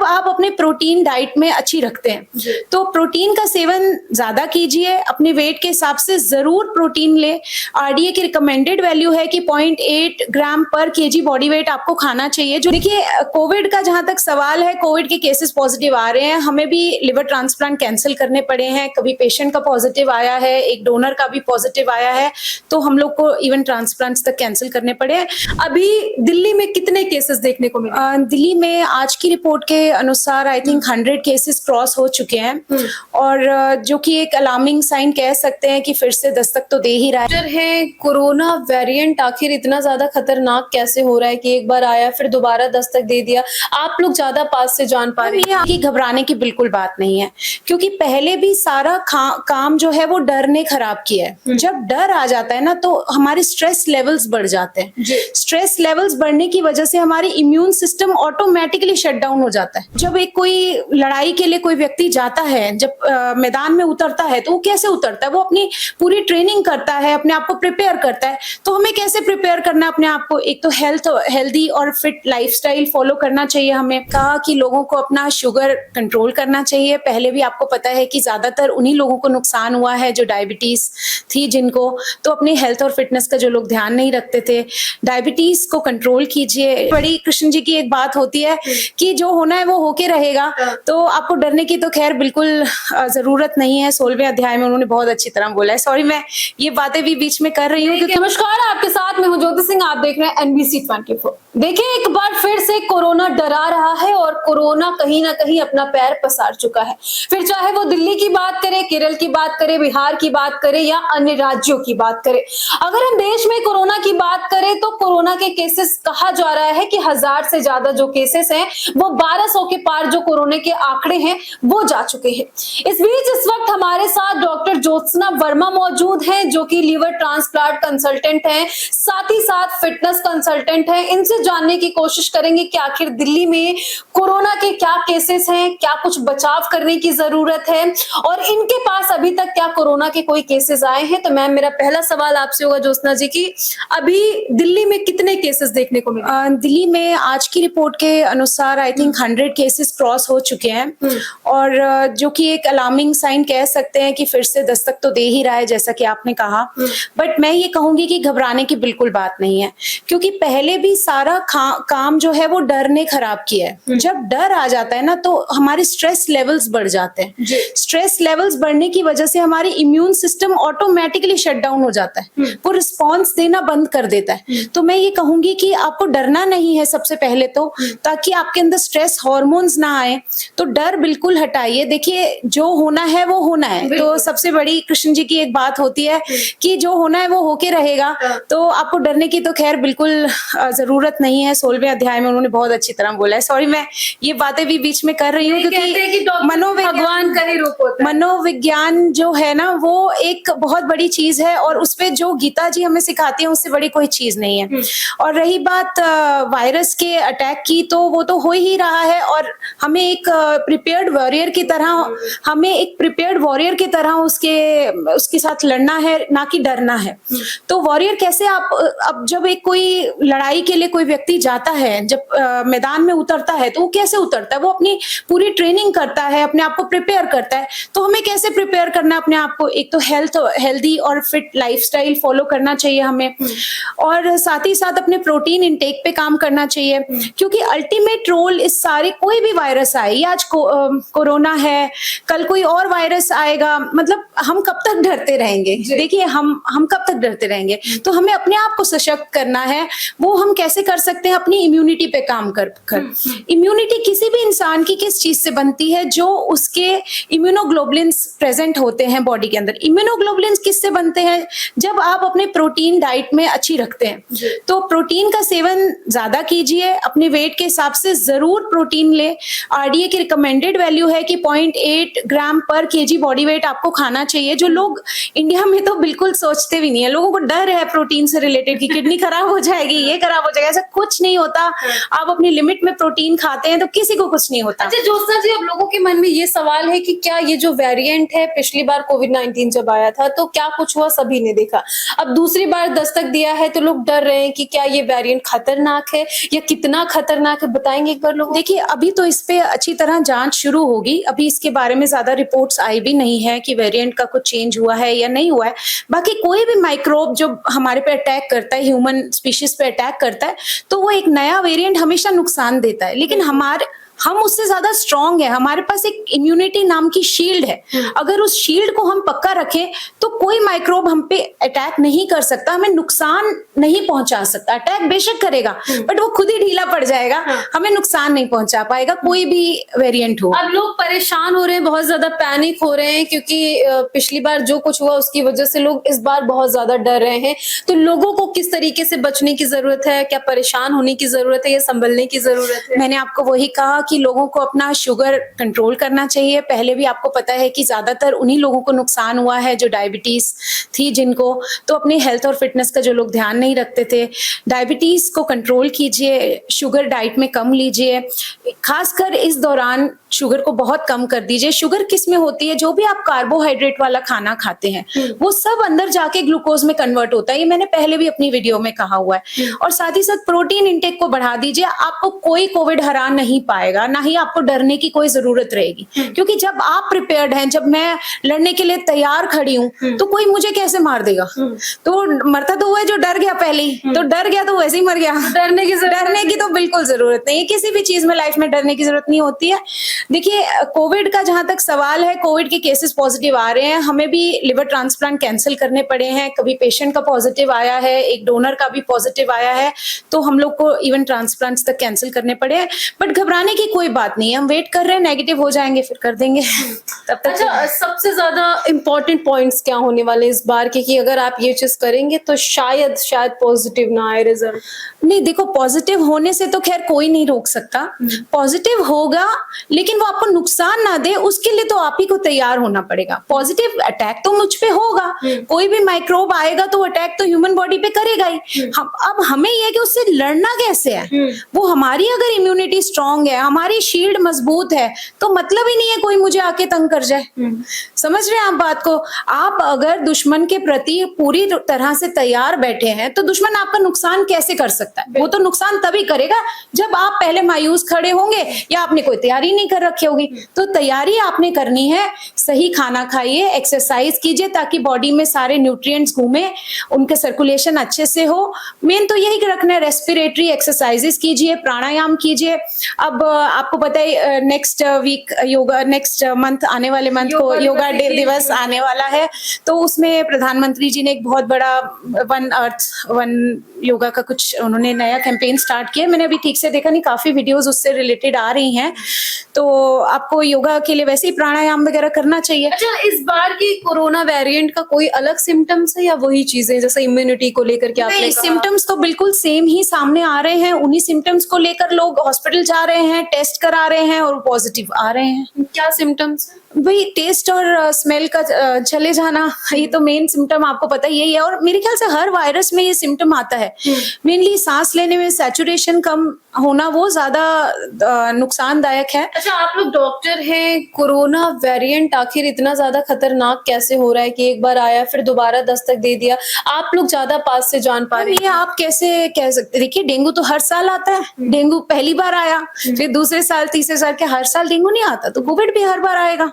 आप अपने protein diet में अच्छी रखते हैं तो प्रोटीन का सेवन ज्यादा कीजिए, अपने वेट के हिसाब से जरूर प्रोटीन ले। आरडीए की रिकमेंडेड वैल्यू है कि 0.8 ग्राम पर केजी बॉडी वेट आपको खाना चाहिए। जो देखिए कोविड का जहां तक सवाल है, कोविड के केसेस पॉजिटिव आ रहे हैं, हमें भी लिवर ट्रांसप्लांट कैंसिल करने पड़े हैं, कभी पेशेंट का पॉजिटिव आया है, एक डोनर का भी पॉजिटिव आया है, तो हम लोग को इवन ट्रांसप्लांट्स तक कैंसिल करने पड़े हैं। अभी दिल्ली में कितने केसेस देखने को मिले? दिल्ली में आज की रिपोर्ट के अनुसार आई थिंक 100 केसेस क्रॉस हो चुके हैं और जो कि एक अलार्मिंग साइन कह सकते हैं कि फिर से दस्तक तो दे ही रहा है। कोरोना वेरिएंट आखिर इतना ज्यादा खतरनाक कैसे हो रहा है कि एक बार आया फिर दोबारा दस्तक दे दिया? आप लोग ज्यादा पास से जान पा रहे हैं कि घबराने की बिल्कुल बात नहीं है, क्योंकि पहले भी सारा काम जो है वो डर ने खराब किया है। जब डर आ जाता है ना तो हमारे स्ट्रेस लेवल्स बढ़ जाते हैं। स्ट्रेस लेवल्स बढ़ने की वजह से हमारी immune system automatically shut down हो जाता है। जब एक कोई लड़ाई के लिए कोई व्यक्ति जाता है, जब मैदान में उतरता है तो वो कैसे उतरता है? वो अपनी पूरी ट्रेनिंग करता है, अपने आप को प्रिपेयर करता है। तो हमें कैसे प्रिपेयर करना है अपने आप को? एक तो हेल्दी और फिट लाइफस्टाइल फॉलो करना चाहिए। हमें कहा कि लोगों को अपना शुगर कंट्रोल करना चाहिए। पहले भी आपको पता है कि ज्यादातर उन्हीं लोगों को नुकसान हुआ है जो डायबिटीज थी जिनको, तो अपनी हेल्थ और फिटनेस का जो लोग ध्यान नहीं रखते थे, डायबिटीज को कंट्रोल कीजिए। बड़ी कृष्ण जी की एक बात होती है कि जो होना है वो होके रहेगा, तो आपको डरने की तो खैर बिल्कुल जरूरत नहीं है। 16वें अध्याय में उन्होंने बहुत अच्छी तरह बोला है। सॉरी मैं ये बातें भी बीच में कर रही हूँ। नमस्कार, आपके साथ मैं हूँ ज्योति सिंह, आप देख रहे हैं NBC 24। देखिए एक बार फिर से कोरोना डरा रहा है और कोरोना कहीं ना कहीं अपना पैर पसार चुका है। फिर चाहे वो दिल्ली की बात करे, केरल की बात करे, बिहार की बात करे या अन्य राज्यों की बात करे। अगर हम देश में कोरोना की बात करें तो कोरोना के केसेस कहा जा रहा है कि 1000 से ज्यादा जो केसेस हैं वो 1200 के पार जो कोरोना के आंकड़े हैं वो जा चुके हैं। इस बीच इस वक्त हमारे साथ डॉक्टर ज्योत्सना वर्मा मौजूद हैं जो कि लीवर ट्रांसप्लांट कंसल्टेंट हैं, साथ ही साथ फिटनेस कंसल्टेंट हैं। इनसे जानने की कोशिश करेंगे कि आखिर दिल्ली में कोरोना के क्या केसेस हैं, क्या कुछ बचाव करने की जरूरत है और इनके पास अभी तक क्या कोरोना के कोई केसेस आए हैं। तो मैम मेरा पहला सवाल आपसे होगा ज्योत्सना जी की अभी दिल्ली में कितने केसेस देखने को मिले? दिल्ली में आज की रिपोर्ट के अनुसार आई थिंक 100 केसेस क्रॉस हो चुके हैं और जो कि एक अलार्मिंग साइन कह सकते हैं कि फिर से दस्तक तो दे ही रहा है, जैसा कि आपने कहा। बट मैं ये कहूंगी कि घबराने की बिल्कुल बात नहीं है, क्योंकि पहले भी सारा काम जो है वो डर ने खराब किया है। जब डर आ जाता है ना तो हमारे स्ट्रेस लेवल्स बढ़ जाते हैं। स्ट्रेस लेवल्स बढ़ने की वजह से हमारी immune system automatically shut down हो जाता है, वो रिस्पॉन्स देना बंद कर देता है। तो मैं ये कहूंगी कि आपको डरना नहीं है सबसे पहले तो, ताकि आपके अंदर स्ट्रेस हार्मोन्स ना आए। तो डर बिल्कुल हटाइए। देखिए जो होना है वो होना है। तो सबसे बड़ी कृष्ण जी की एक बात होती है कि जो होना है वो होके रहेगा, तो आपको डरने की तो खैर बिल्कुल जरूरत नहीं है। 16वें अध्याय में उन्होंने बहुत अच्छी तरह बोला है। सॉरी मैं ये बातें भी बीच में कर रही हूँ क्योंकि भगवान का ही रूप होता है। मनोविज्ञान जो है ना वो एक बहुत बड़ी चीज है और उसपे जो गीता जी हमें सिखाती है उससे बड़ी कोई चीज नहीं है। और रही बात वायरस के अटैक की, तो वो तो हो ही रहा है और हमें एक प्रिपेयर्ड वॉरियर की तरह उसके साथ लड़ना है, ना कि डरना है। तो वॉरियर कैसे? आप अब जब एक कोई लड़ाई के लिए कोई व्यक्ति जाता है, जब मैदान में उतरता है तो वो कैसे उतरता है? वो अपनी पूरी ट्रेनिंग करता है, अपने आप को प्रिपेयर करता है। तो हमें कैसे प्रिपेयर करना है अपने आप को? एक तो हेल्दी और फिट लाइफस्टाइल फॉलो करना चाहिए हमें, और साथ ही साथ अपने प्रोटीन इंटेक पे काम करना चाहिए, क्योंकि अल्टीमेट रोल इस सारे कोई भी वायरस आए, या आज कोरोना है, कल कोई और वायरस आएगा, मतलब हम कब तक डरते रहेंगे? देखिए हम कब तक डरते रहेंगे? तो हमें अपने आप को सशक्त करना है। वो हम कैसे कर सकते हैं? अपनी इम्यूनिटी पे काम कर। इम्यूनिटी किसी भी इंसान की किस चीज से बनती है? जो उसके इम्यूनोग्लोबुलिन्स प्रेजेंट होते हैं बॉडी के अंदर। इम्यूनोग्लोबुलिन्स किससे बनते हैं? जब आप अपने प्रोटीन डाइट में अच्छी रखते हैं। तो प्रोटीन का सेवन ज्यादा कीजिए, अपने वेट के हिसाब से जरूर प्रोटीन ले। आरडीए की रिकमेंडेड वैल्यू है कि 0.8 ग्राम पर केजी बॉडी वेट आपको खाना चाहिए, जो लोग इंडिया में तो बिल्कुल सोचते भी नहीं है। लोगों को डर है प्रोटीन से रिलेटेड कि किडनी खराब हो जाएगी, ये खराब हो जाएगा, ऐसा कुछ नहीं होता। आप अपनी लिमिट में प्रोटीन खाते हैं तो किसी को कुछ नहीं होता। अच्छा ज्योत्सना जी, अब लोगों के मन में ये सवाल है कि क्या ये जो वेरिएंट है, पिछली बार कोविड-19 जब आया था तो क्या कुछ हुआ, सभी ने देखा। अब दूसरी बार दस्तक दिया है तो लोग डर रहे हैं कि क्या ये वेरिएंट खतरनाक है या कितना खतरनाक है, बताएंगे एक बार लोगों। देखिए, अभी तो इस पे अच्छी तरह जांच शुरू होगी। अभी इसके बारे में ज्यादा रिपोर्ट्स आई भी नहीं है कि वेरिएंट का कुछ चेंज हुआ है या नहीं हुआ है। बाकी कोई भी माइक्रोब जो हमारे पे अटैक करता है, ह्यूमन स्पीशीज पे अटैक करता है, तो वो एक नया वेरिएंट हमेशा नुकसान देता है। लेकिन हम उससे ज्यादा स्ट्रांग है। हमारे पास एक इम्यूनिटी नाम की शील्ड है। अगर उस शील्ड को हम पक्का रखें तो कोई माइक्रोब हम पे अटैक नहीं कर सकता, हमें नुकसान नहीं पहुंचा सकता। अटैक बेशक करेगा बट वो खुद ही ढीला पड़ जाएगा, हमें नुकसान नहीं पहुंचा पाएगा, कोई भी वेरिएंट हो। अब लोग परेशान हो रहे हैं, बहुत ज्यादा पैनिक हो रहे हैं, क्योंकि पिछली बार जो कुछ हुआ उसकी वजह से लोग इस बार बहुत ज्यादा डर रहे हैं। तो लोगों को किस तरीके से बचने की जरूरत है? क्या परेशान होने की जरूरत है या संभलने की जरूरत है? मैंने आपको वही कहा कि लोगों को अपना शुगर कंट्रोल करना चाहिए। पहले भी आपको पता है कि ज्यादातर उन्हीं लोगों को नुकसान हुआ है जो डायबिटीज थी जिनको, तो अपनी हेल्थ और फिटनेस का जो लोग ध्यान नहीं रखते थे, डायबिटीज को कंट्रोल कीजिए, शुगर डाइट में कम लीजिए, खासकर इस दौरान शुगर को बहुत कम कर दीजिए। शुगर किस में होती है? जो भी आप कार्बोहाइड्रेट वाला खाना खाते हैं वो सब अंदर जाके ग्लूकोज में कन्वर्ट होता है। ये मैंने पहले भी अपनी वीडियो में कहा हुआ है। और साथ ही साथ प्रोटीन इंटेक को बढ़ा दीजिए। आपको कोई कोविड हरा नहीं पाएगा, ना ही आपको डरने की कोई जरूरत रहेगी, क्योंकि जब आप प्रिपेयर्ड हैं, जब मैं लड़ने के लिए तैयार खड़ी हूँ, तो कोई मुझे कैसे मार देगा? तो मरता तो वो है जो डर गया पहले ही, तो डर गया तो वैसे ही मर गया। डरने की तो बिल्कुल जरूरत नहीं है। किसी भी चीज में लाइफ में डरने की जरूरत नहीं होती है। देखिए, कोविड का जहां तक सवाल है, कोविड के केसेस पॉजिटिव आ रहे हैं। हमें भी लिवर ट्रांसप्लांट कैंसिल करने पड़े हैं। कभी पेशेंट का पॉजिटिव आया है, एक डोनर का भी पॉजिटिव आया है, तो हम लोग को इवन ट्रांसप्लांट्स तक कैंसिल करने पड़े हैं। बट घबराने की कोई बात नहीं है, हम वेट कर रहे हैं, नेगेटिव हो जाएंगे फिर कर देंगे। तब तक। अच्छा, सबसे ज्यादा इंपॉर्टेंट पॉइंट्स क्या होने वाले इस बार के, कि अगर आप ये चीज करेंगे तो शायद पॉजिटिव ना आए रिजल्ट? नहीं, देखो, पॉजिटिव होने से तो खैर कोई नहीं रोक सकता। पॉजिटिव होगा लेकिन वो आपको नुकसान ना दे, उसके लिए तो आप ही को तैयार होना पड़ेगा। पॉजिटिव अटैक तो मुझ पे होगा, कोई भी माइक्रोब आएगा तो अटैक तो ह्यूमन बॉडी पे करेगा ही। अब हमें यह है कि उससे लड़ना कैसे है। वो हमारी अगर इम्यूनिटी स्ट्रांग है, हमारी शील्ड मजबूत है, तो मतलब ही नहीं है कोई मुझे आके तंग कर जाए। समझ रहे हैं आप बात को? आप अगर दुश्मन के प्रति पूरी तरह से तैयार बैठे हैं तो दुश्मन आपका नुकसान कैसे कर सकता है? वो तो नुकसान तभी करेगा जब आप पहले मायूस खड़े होंगे या आपने कोई तैयारी नहीं कर रखी होगी। तो तैयारी आपने करनी है, सही खाना खाइए, एक्सरसाइज कीजिए ताकि बॉडी में सारे न्यूट्रिएंट्स घूमे, उनके सर्कुलेशन अच्छे से हो। मेन तो यही रखना है, रेस्पिरेटरी एक्सरसाइजेस कीजिए, प्राणायाम कीजिए। अब आपको पता है नेक्स्ट वीक योगा, नेक्स्ट मंथ, आने वाले मंथ को योगा दिवस आने वाला है, तो उसमें प्रधानमंत्री जी ने एक बहुत बड़ा वन अर्थ वन योगा का कुछ उन्होंने नया कैंपेन स्टार्ट किया। मैंने अभी ठीक से देखा नहीं, काफी वीडियोस उससे रिलेटेड आ रही हैं, तो आपको योगा के लिए वैसे ही प्राणायाम वगैरह करना चाहिए। अच्छा, इस बार की कोरोना वेरिएंट का कोई अलग सिम्टम्स है या वही चीजें जैसे इम्यूनिटी को लेकर के आपने कहा? सिम्टम्स तो बिल्कुल सेम ही सामने आ रहे हैं। उन्हीं सिम्टम्स को लेकर लोग हॉस्पिटल जा रहे हैं, टेस्ट करा रहे हैं और पॉजिटिव आ रहे हैं। क्या सिम्टम्स? भाई टेस्ट और स्मेल का चले जाना, ये तो मेन सिम्टम आपको पता ही है। और मेरे ख्याल से हर वायरस में ये सिम्टम आता है। मेनली सांस लेने में सैचुरेशन कम होना, वो ज्यादा नुकसानदायक है। अच्छा, आप लोग डॉक्टर हैं, कोरोना वेरिएंट आखिर इतना ज्यादा खतरनाक कैसे हो रहा है कि एक बार आया फिर दोबारा दस्तक दे दिया? आप लोग ज्यादा पास से जान पा रहे हैं। ये आप कैसे कह सकते? देखिए, डेंगू तो हर साल आता है। डेंगू पहली बार आया, फिर दूसरे साल, तीसरे साल के हर साल डेंगू नहीं आता, तो कोविड भी हर बार आएगा।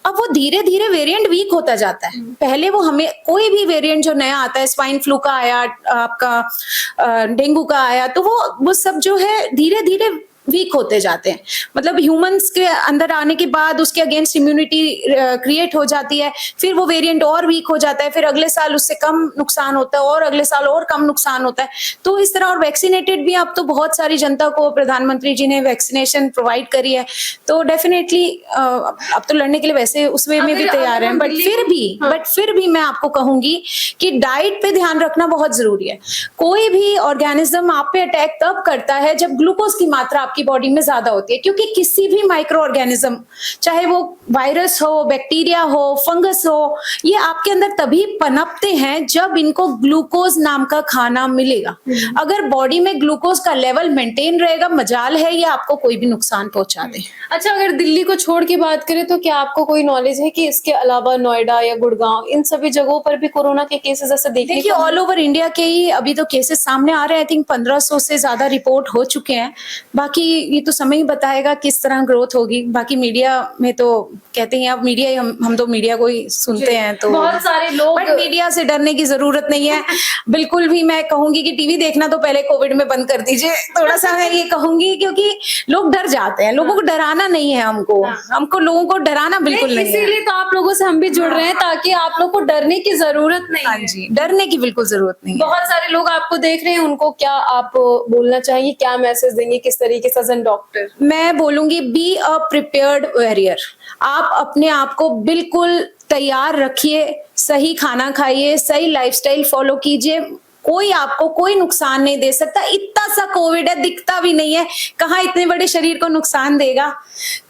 अब वो धीरे धीरे वेरिएंट वीक होता जाता है। पहले वो हमें कोई भी वेरिएंट जो नया आता है, स्वाइन फ्लू का आया, आपका डेंगू का आया, तो वो सब जो है धीरे धीरे वीक होते जाते हैं। मतलब ह्यूमंस के अंदर आने के बाद उसके अगेंस्ट इम्यूनिटी क्रिएट हो जाती है, फिर वो वेरिएंट और वीक हो जाता है, फिर अगले साल उससे कम नुकसान होता है और अगले साल और कम नुकसान होता है। तो इस तरह, और वैक्सीनेटेड भी अब तो बहुत सारी जनता को प्रधानमंत्री जी ने वैक्सीनेशन प्रोवाइड करी है, तो डेफिनेटली अब तो लड़ने के लिए वैसे उस वे में भी तैयार हैं। बट फिर भी मैं आपको कहूंगी कि डाइट पे ध्यान रखना बहुत जरूरी है। कोई भी ऑर्गेनिज्म आप पे अटैक तब करता है जब ग्लूकोज की मात्रा आपकी बॉडी में ज्यादा होती है, क्योंकि किसी भी माइक्रो ऑर्गेनिज्म, चाहे वो वायरस हो, बैक्टीरिया हो, फंगस हो, ये आपके अंदर तभी पनपते हैं जब इनको ग्लूकोज नाम का खाना मिलेगा। अगर बॉडी में ग्लूकोज का लेवल मेंटेन रहेगा, मजाल है ये आपको कोई भी नुकसान पहुंचा दे। अच्छा, अगर दिल्ली को छोड़ के बात करें तो क्या आपको कोई नॉलेज है कि इसके अलावा नोएडा या गुड़गांव इन सभी जगहों पर भी कोरोना के केसेस ऐसे देखने देखिए, को ऑल ओवर इंडिया के ही अभी तो केसेस सामने आ रहे हैं। आई थिंक 1500 से ज्यादा रिपोर्ट हो चुके हैं। बाकी ये तो समय ही बताएगा किस तरह ग्रोथ होगी। बाकी मीडिया में तो कहते हैं, अब मीडिया ही हम तो मीडिया को ही सुनते हैं, तो बहुत सारे लोग बट मीडिया से डरने की जरूरत नहीं है बिल्कुल भी। मैं कहूंगी कि टीवी देखना तो पहले कोविड में बंद कर दीजिए, थोड़ा सा मैं ये कहूंगी, क्योंकि लोग डर जाते हैं। लोगों को डराना नहीं है, हमको लोगों को डराना बिल्कुल नहीं है। इसीलिए तो आप लोगों से हम भी जुड़ रहे हैं, ताकि आप लोग को डरने की जरूरत नहीं हाँ है। जी, डरने की बिल्कुल जरूरत नहीं है। बहुत सारे लोग आपको देख रहे हैं, उनको क्या आप बोलना चाहेंगे, क्या मैसेज देंगे, किस तरीके से एज एन डॉक्टर? मैं बोलूंगी, बी अ प्रिपेयर्ड वॉरियर। आप अपने आप को बिल्कुल तैयार रखिए, सही खाना खाइए, सही लाइफस्टाइल फॉलो कीजिए। कोई आपको कोई नुकसान नहीं दे सकता। इतना सा कोविड है, दिखता भी नहीं है, कहाँ इतने बड़े शरीर को नुकसान देगा।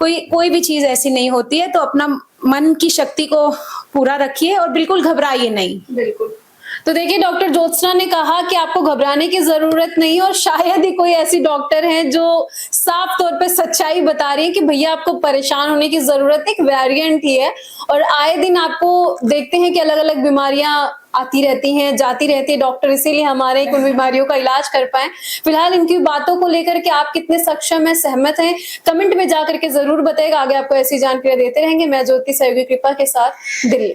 कोई भी चीज ऐसी नहीं होती है। तो अपना मन की शक्ति को पूरा रखिए और बिल्कुल घबराइए नहीं। बिल्कुल। तो देखिए, डॉक्टर ज्योत्सना ने कहा कि आपको घबराने की जरूरत नहीं, और शायद ही कोई ऐसी डॉक्टर है जो साफ तौर पे सच्चाई बता रही है कि भैया आपको परेशान होने की जरूरत, एक वेरिएंट ही है। और आए दिन आपको देखते हैं कि अलग अलग बीमारियां आती रहती हैं, जाती रहती है। डॉक्टर इसीलिए हमारे उन बीमारियों का इलाज कर पाए। फिलहाल इनकी बातों को लेकर के आप कितने सक्षम हैं, सहमत हैं, कमेंट में जाकर के जरूर बताइएगा। आगे आपको ऐसी जानकारी देते रहेंगे। मैं ज्योति सहयोगी कृपा के साथ, दिल्ली।